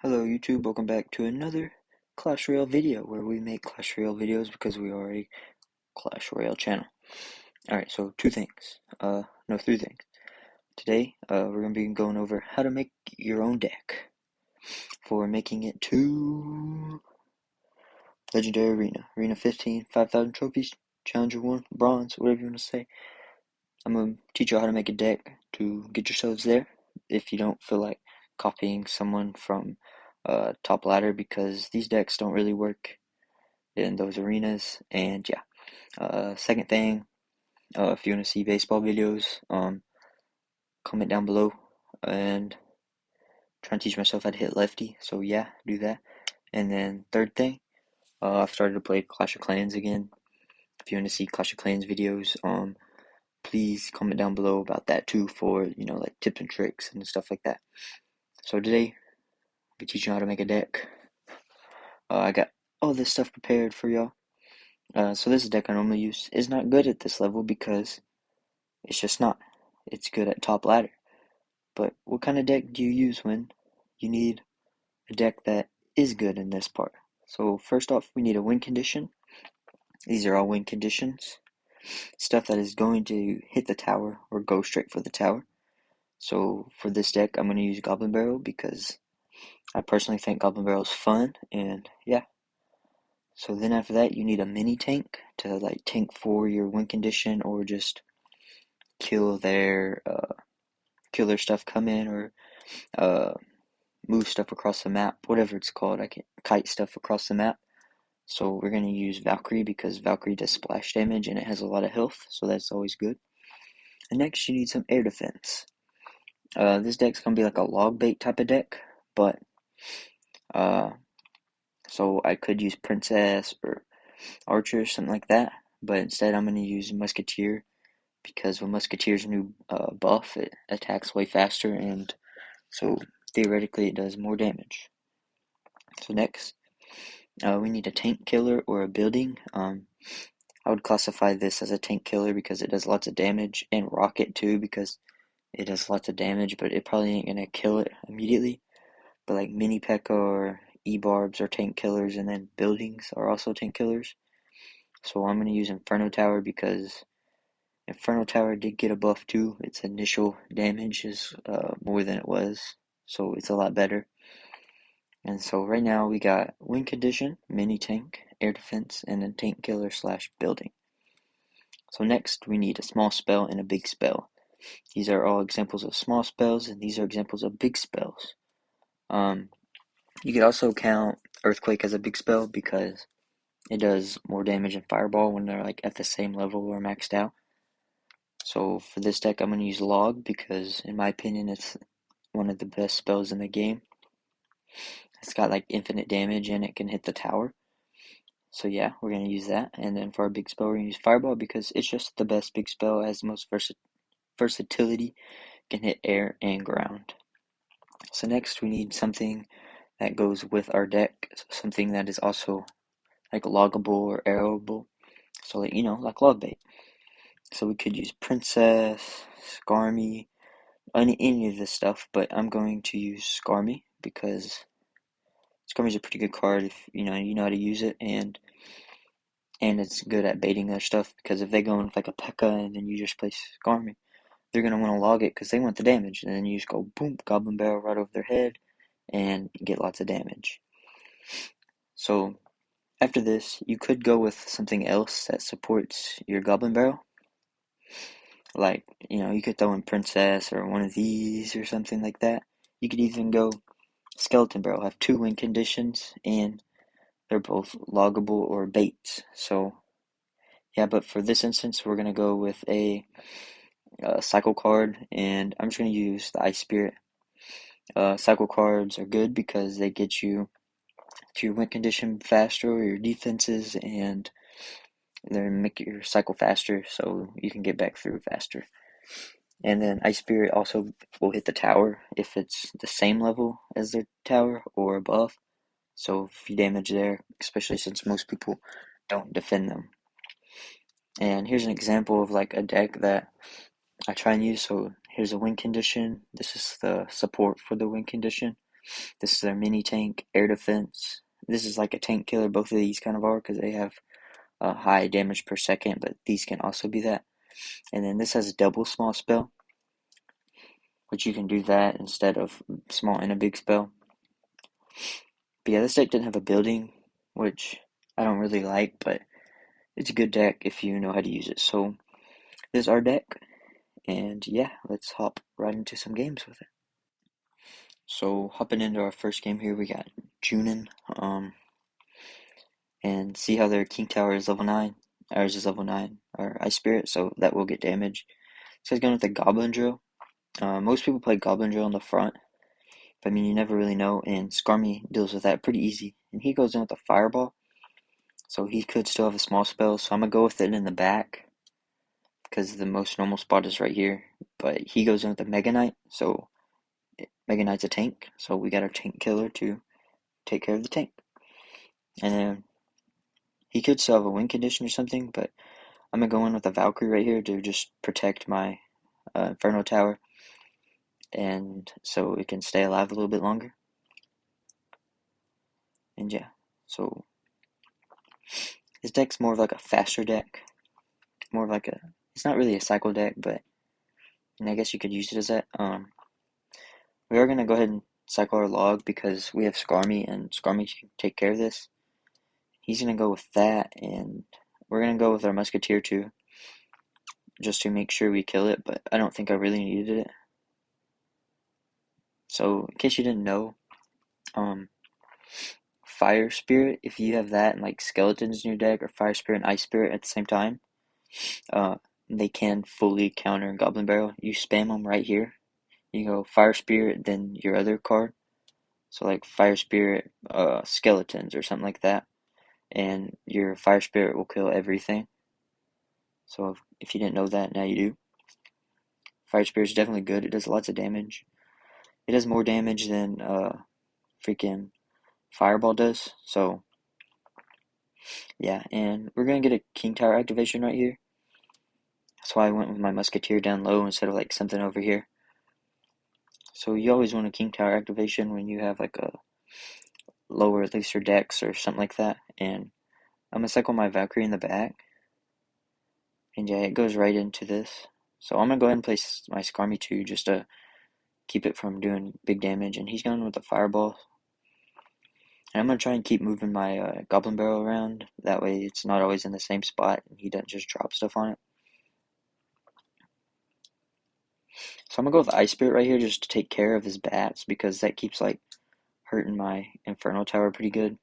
Hello YouTube, welcome back to another Clash Royale video where we make Clash Royale videos because we are a Clash Royale channel. Alright, so three things. Today, we're going to be going over how to make your own deck for making it to Legendary Arena. Arena 15, 5,000 trophies, Challenger 1, Bronze, whatever you want to say. I'm going to teach you how to make a deck to get yourselves there if you don't feel like copying someone from top ladder, because these decks don't really work in those arenas. And yeah, second thing, if you want to see baseball videos, comment down below, and trying to teach myself how to hit lefty, so yeah, do that. And then third thing, I've started to play Clash of Clans again. If you want to see Clash of Clans videos, please comment down below about that too, for like tips and tricks and stuff like that. So today I'll be teaching you how to make a deck. I got all this stuff prepared for y'all. So this deck I normally use is not good at this level because it's just not. It's good at top ladder. But what kind of deck do you use when you need a deck that is good in this part? So first off, we need a win condition. These are all win conditions. Stuff that is going to hit the tower or go straight for the tower. So for this deck, I'm going to use Goblin Barrel because I personally think Goblin Barrel is fun, and yeah. So then after that, you need a mini tank to like tank for your win condition, or just kill their stuff come in, or uh, move stuff across the map, whatever it's called. I can kite stuff across the map. So we're going to use Valkyrie because Valkyrie does splash damage and it has a lot of health, so that's always good. And next you need some air defense. This deck's going to be like a log bait type of deck, but so I could use Princess or Archer or something like that, but instead I'm going to use Musketeer because with Musketeer's new buff, it attacks way faster, and so theoretically it does more damage. So next, we need a tank killer or a building. I would classify this as a tank killer because it does lots of damage, and rocket too because it does lots of damage, but it probably ain't gonna kill it immediately. But like mini P.E.K.K.A. or E-Barbs are tank killers, and then buildings are also tank killers. So I'm gonna use Inferno Tower because Inferno Tower did get a buff too. Its initial damage is more than it was, so it's a lot better. And so right now we got win condition, mini tank, air defense, and then tank killer slash building. So next we need a small spell and a big spell. These are all examples of small spells, and these are examples of big spells. You could also count Earthquake as a big spell because it does more damage than Fireball when they're like at the same level or maxed out. So for this deck, I'm going to use Log because, in my opinion, it's one of the best spells in the game. It's got like infinite damage and it can hit the tower. So yeah, we're going to use that. And then for our big spell, we're going to use Fireball because it's just the best big spell, has the most versatility, can hit air and ground. So next we need something that goes with our deck, something that is also like loggable or arrowable. So like, like log bait. So we could use Princess, Skarmy, any of this stuff, but I'm going to use Skarmy because Skarmy's a pretty good card if you know how to use it, and it's good at baiting their stuff, because if they go in with like a P.E.K.K.A. and then you just play Skarmy, they're going to want to log it because they want the damage, and then you just go boom, Goblin Barrel right over their head and get lots of damage. So after this, you could go with something else that supports your Goblin Barrel. Like, you could throw in Princess or one of these or something like that. You could even go Skeleton Barrel, have two win conditions, and they're both loggable or baits. So, yeah, but for this instance, we're going to go with a cycle card, and I'm just going to use the Ice Spirit. Cycle cards are good because they get you to your win condition faster, or your defenses, and they make your cycle faster so you can get back through faster. And then Ice Spirit also will hit the tower if it's the same level as the tower or above. So if you damage there, especially since most people don't defend them. And here's an example of like a deck that I try and use. So here's a win condition. This is the support for the win condition. This is their mini tank, air defense. This is like a tank killer. Both of these kind of are because they have high damage per second, but these can also be that. And then this has a double small spell, which you can do that instead of small and a big spell. But yeah, this deck didn't have a building, which I don't really like, but it's a good deck if you know how to use it. So this is our deck, and yeah, let's hop right into some games with it. So hopping into our first game here, we got Junin, and see how their King Tower is level 9. Ours is level 9, our Ice Spirit, so that will get damage. So he's going with the Goblin Drill. Most people play Goblin Drill in the front, but I mean, you never really know, and Skarmy deals with that pretty easy. And he goes in with a Fireball, so he could still have a small spell, so I'm going to go with it in the back, because the most normal spot is right here. But he goes in with the Mega Knight, so Mega Knight's a tank, so we got our tank killer to take care of the tank. And then he could still have a win condition or something, but I'm going to go in with a Valkyrie right here to just protect my Inferno Tower, and so it can stay alive a little bit longer. And yeah, so his deck's more of like a faster deck, more of like a, it's not really a cycle deck, but and I guess you could use it as that. We are going to go ahead and cycle our log because we have Skarmy, and Skarmy can take care of this. He's going to go with that, and we're going to go with our Musketeer too, just to make sure we kill it, but I don't think I really needed it. So, in case you didn't know, Fire Spirit, if you have that and like Skeletons in your deck, or Fire Spirit and Ice Spirit at the same time, uh, they can fully counter Goblin Barrel. You spam them right here. You go Fire Spirit, then your other card. So like Fire Spirit, Skeletons or something like that, and your Fire Spirit will kill everything. So if you didn't know that, now you do. Fire Spirit is definitely good. It does lots of damage. It does more damage than freaking Fireball does. So yeah, and we're gonna get a King Tower activation right here. That's why I went with my Musketeer down low instead of like something over here. So you always want a King Tower activation when you have like a lower Elixir Dex or something like that. And I'm gonna cycle my Valkyrie in the back. And yeah, it goes right into this. So I'm gonna go ahead and place my Skarmy too, just to keep it from doing big damage. And he's going with the Fireball. And I'm gonna try and keep moving my Goblin Barrel around. That way it's not always in the same spot and he doesn't just drop stuff on it. So I'm gonna go with Ice Spirit right here just to take care of his bats because that keeps like hurting my Inferno Tower pretty good.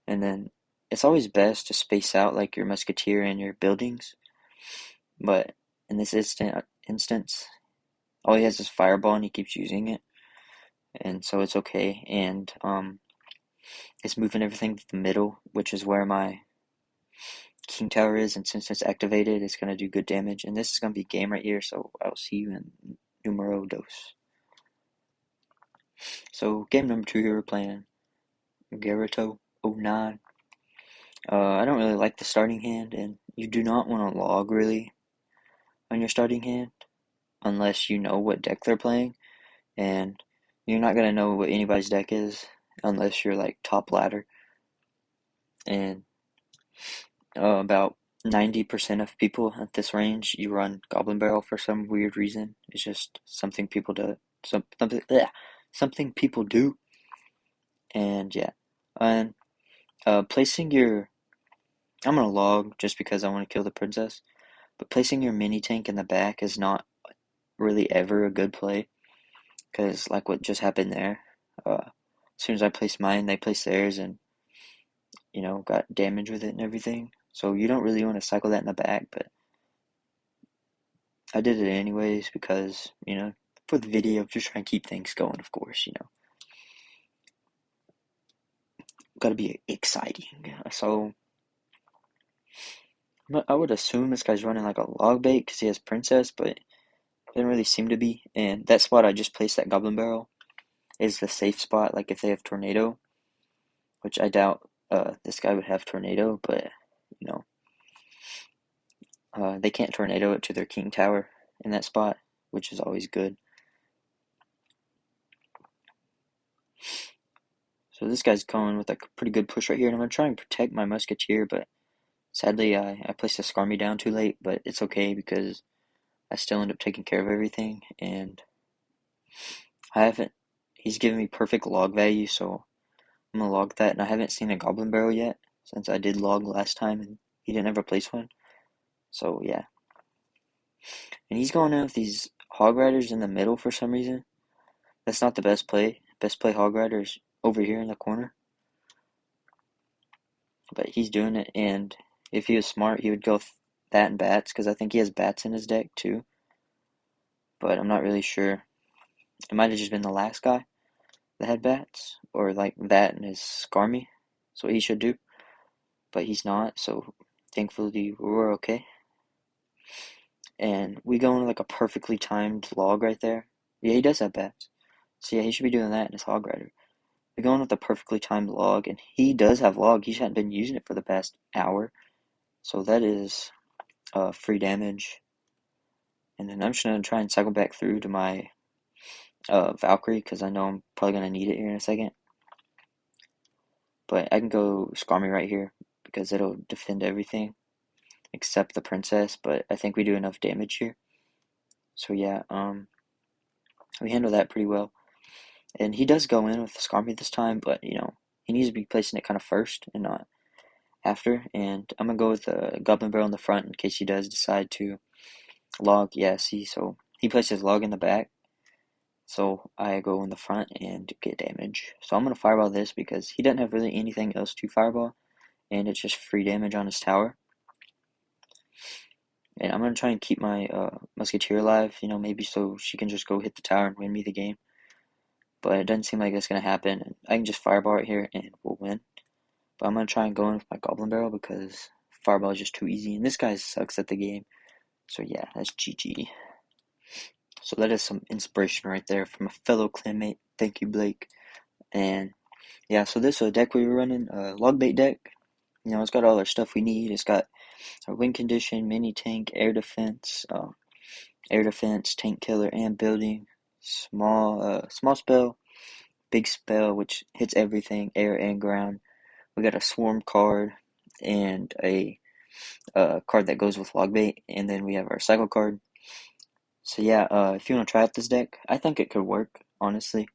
And then it's always best to space out like your Musketeer and your buildings. But in this instance, all he has is Fireball and he keeps using it. And so it's okay. And it's moving everything to the middle, which is where my King Tower is. And since it's activated, it's going to do good damage. And this is going to be game right here. So I'll see you in numero dos. So game number 2 here, we're playing Garito 09. I don't really like the starting hand, and you do not want to log really on your starting hand unless you know what deck they're playing, and you're not gonna know what anybody's deck is unless you're like top ladder. And about 90% of people at this range, you run Goblin Barrel for some weird reason. It's just something people do. Something people do. And yeah, and placing your, I'm gonna log just because I want to kill the princess. But placing your mini tank in the back is not really ever a good play, because like what just happened there, as soon as I placed mine, they placed theirs, and got damage with it and everything. So you don't really want to cycle that in the back, but I did it anyways because for the video, just trying to keep things going. Of course, got to be exciting. So I would assume this guy's running like a log bait because he has princess, but it didn't really seem to be. And that spot I just placed that Goblin Barrel is the safe spot, like if they have Tornado, which I doubt this guy would have Tornado, but you know, they can't Tornado it to their King Tower in that spot, which is always good. So this guy's going with a pretty good push right here, and I'm gonna try and protect my musketeer, but sadly I placed a Skarmy down too late, but it's okay because I still end up taking care of everything, and I haven't. He's given me perfect log value, so I'm gonna log that, and I haven't seen a Goblin Barrel yet since I did log last time, and he didn't ever place one. So yeah, and he's going in with these Hog Riders in the middle for some reason. That's not the best play. Best play Hog Riders over here in the corner, but he's doing it, and if he was smart, he would go with that and bats because I think he has bats in his deck too. But I'm not really sure. It might have just been the last guy that had bats, or like that and his Skarmy. That's what he should do, but he's not. So thankfully we're okay. And we go into like a perfectly timed log right there. Yeah, he does have bats. So yeah, he should be doing that in his Hog Rider. We're going with a perfectly timed log, and he does have log. He hasn't been using it for the past hour. So that is free damage. And then I'm just going to try and cycle back through to my Valkyrie because I know I'm probably going to need it here in a second. But I can go Skarmy right here because it'll defend everything except the princess. But I think we do enough damage here. So yeah, we handle that pretty well. And he does go in with the Skarmy this time, but you know, he needs to be placing it kind of first and not after. And I'm gonna go with the Goblin Barrel in the front in case he does decide to log. Yeah, see, so he places log in the back, so I go in the front and get damage. So I'm gonna fireball this because he doesn't have really anything else to fireball, and it's just free damage on his tower. And I'm gonna try and keep my Musketeer alive, you know, maybe so she can just go hit the tower and win me the game. But it doesn't seem like that's gonna happen. I can just fireball it here and we'll win. But I'm gonna try and go in with my Goblin Barrel because fireball is just too easy, and this guy sucks at the game. So yeah, that's GG. So that is some inspiration right there from a fellow clanmate. Thank you, Blake. And yeah, so this deck we were running, log bait deck. You know, it's got all our stuff we need. It's got a win condition, mini tank, air defense, tank killer, and building. Small spell, big spell, which hits everything, air and ground. We got a swarm card and a card that goes with log bait, and then we have our cycle card. So yeah, if you want to try out this deck, I think it could work. Honestly,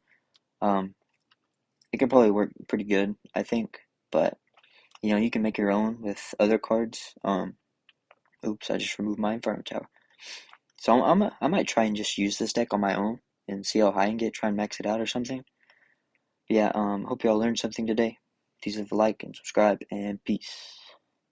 um, it could probably work pretty good. I think, but you know, you can make your own with other cards. Oops, I just removed my Inferno Tower. So I might try and just use this deck on my own and see how high I can get. Try and max it out or something. Yeah. Hope y'all learned something today. Please leave a like and subscribe, and peace.